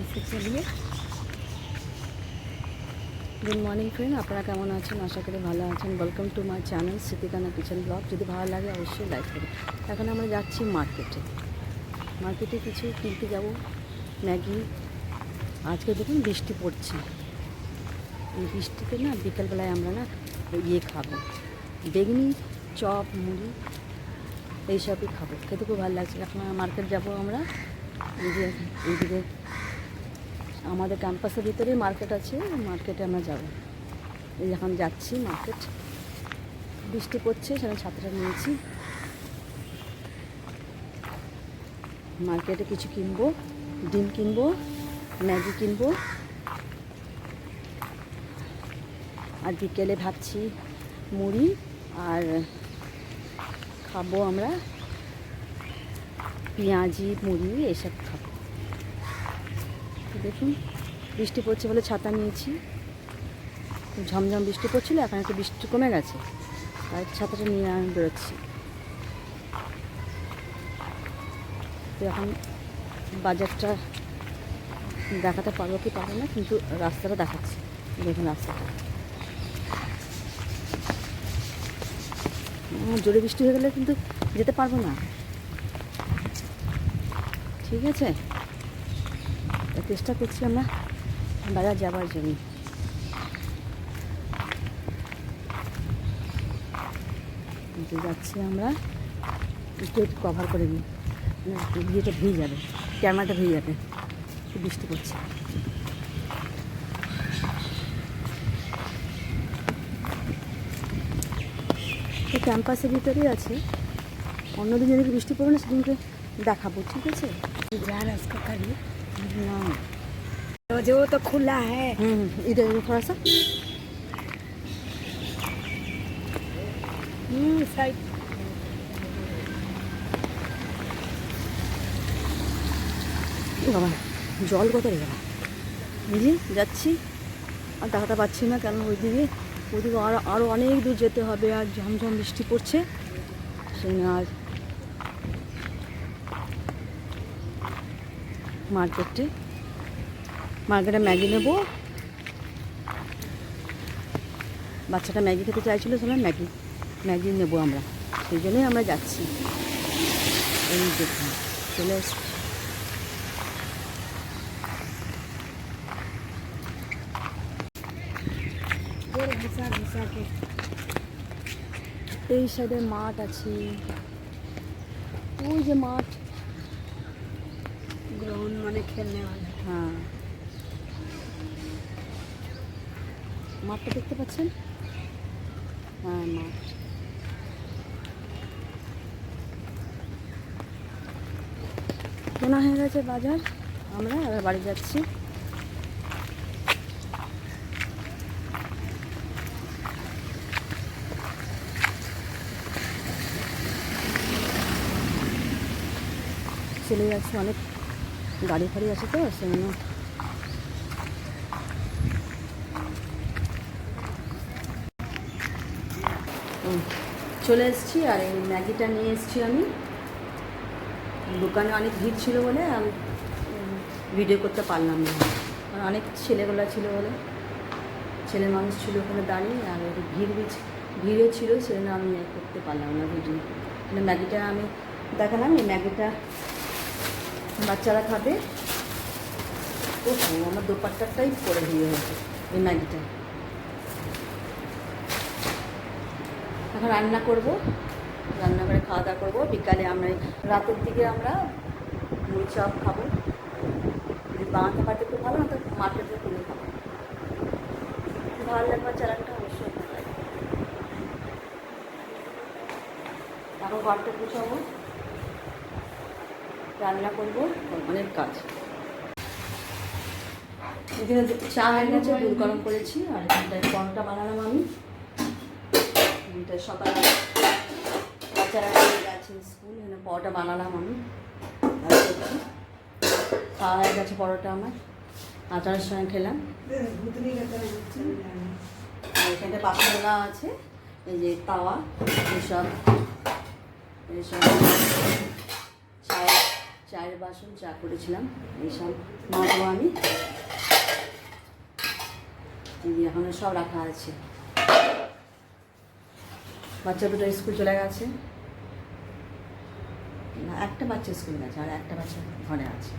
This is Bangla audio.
ऐसे चलिए। গুড মর্নিং ফ্রেন্ড, আপনারা কেমন আছেন? আশা করি ভালো আছেন। Welcome to my channel Smritikana kitchen blog. যদি ভালো লাগে অবশ্যই লাইক করুন। এখন আমরা যাচ্ছি মার্কেটে কিছু কিনতে যাব। ম্যাগি। আজকে দেখুন বৃষ্টি পড়ছে। এই বৃষ্টিতে না বিকেলবেলায় আমরা না খাবো, বেগুনি চপ মুড়ি এইসবই খাবো, খেতে খুব ভালো লাগছে। এখন মার্কেট যাব আমরা। এইদিকে আমাদের ক্যাম্পাসের ভিতরেই মার্কেট আছে, মার্কেটে আমরা যাব। এই এখন যাচ্ছি মার্কেট, বৃষ্টি পড়ছে, সেখানে ছাতাটা নিয়েছি। মার্কেটে কিছু কিনবো, ডিম কিনবো, ম্যাগি কিনবো। আর বিকেলে ভাবছি মুড়ি আর খাবো আমরা পেঁয়াজি মুড়ি এসব খাবো। দেখুন বৃষ্টি পড়ছে বলে ছাতা নিয়েছি। ঝমঝম বৃষ্টি পড়ছিল, এখন একটু বৃষ্টি কমে গেছে, আর ছাতাটা নিয়ে আমি বেরোচ্ছি। তো এখন বাজারটা দেখাতে পারবো কি পারবো না, কিন্তু রাস্তাটা দেখাচ্ছি। দেখুন রাস্তাটা জোরে বৃষ্টি হয়ে গেলে কিন্তু যেতে পারবো না, ঠিক আছে? চেষ্টা করছি আমরা বাজার যাবার জন্য। যাচ্ছি আমরা, একটু কভার করে নিই, ইয়েটা ভিজে যাবে, ক্যামেরাটা ভিজে যাবে, বৃষ্টি পড়ছে। তো ক্যাম্পাসের ভিতরেই আছে, অন্যদিন যেদিকে বৃষ্টি পড়বে না সেদিনকে দেখাবো, ঠিক আছে? इसका करिए না जो तो खुला है। इधर थोड़ा सा साइड বাবা জল কত রে বাবা। বুঝি যাচ্ছি আর দেখাতে পাচ্ছি না, কেন ওইদিকে আরও অনেক দূর যেতে হবে, আর ঝমঝম বৃষ্টি পড়ছে। সেই আর মার্কেটে ম্যাগি নেব। বাচ্চাটা ম্যাগি খেতে চাইছিল, সেটা ম্যাগি নেবো আমরা, সেই জন্যই আমরা যাচ্ছি। এই দেখুন চলে এসছি। এই সাইডে মাঠ আছে, ওই যে মাঠ, ग्राउंड माने खेलने वाला। হ্যাঁ মাঠটা দেখতে পাচ্ছেন? হ্যাঁ মাঠ। কেনা হয়ে গেছে বাজার, আমরা এবার বাড়ি যাচ্ছি। চলে যাচ্ছে, অনেক গাড়ি ফাড়ি আছে তো সেজন্য। চলে এসেছি, আর এই ম্যাগিটা নিয়ে এসেছি আমি। দোকানে অনেক ভিড় ছিল বলে আমি ভিডিও করতে পারলাম না, কারণ অনেক ছেলেগুলো ছিল বলে, ছেলে মানুষ ছিল ওখানে দাঁড়িয়ে, আর ভিড়ও ছিল, সেজন্য আমি করতে পারলাম না ভিডিও। ম্যাগিটা আমি দেখালাম, এই ম্যাগিটা বাচ্চারা খাবে। ও আমার দোপাট্টাটাই পরে দিয়ে হয়েছে এই ম্যাগিটা। এখন রান্না করে খাওয়া দাওয়া করবো। বিকালে আমরা রাতের দিকে আমরা মুড়ি চপ খাবো। যদি বানাতে পারতে খুব ভালো, না তো মার্কেটে কিনে খাবো। ভালো লাগবে চ্যানেলটা, অবশ্যই ভালো লাগবে। এখন ঘরটা গুছাবো, রান্না করবো, অনেক কাজ। এখানে চা হয়ে গেছে, দুধ গরম করেছি, আর এখানটায় পরোটা বানালাম আমি। সকালে বাচ্চারা গেছে স্কুল, এখানে পরোটা বানালাম আমি। আর খাওয়া হয়ে গেছে পরোটা আমার, আচারের সঙ্গে খেলাম। আর এখানটা পাপড়া আছে, এই যে তাওয়া, এইসব চায়ের বাসন চা করেছিলাম এইসব মাজবো আমি, এখন সব রাখা আছে। বাচ্চা দুটো স্কুল চলে গেছে, না একটা বাচ্চা স্কুলে গেছে আর একটা বাচ্চা ঘরে আছে।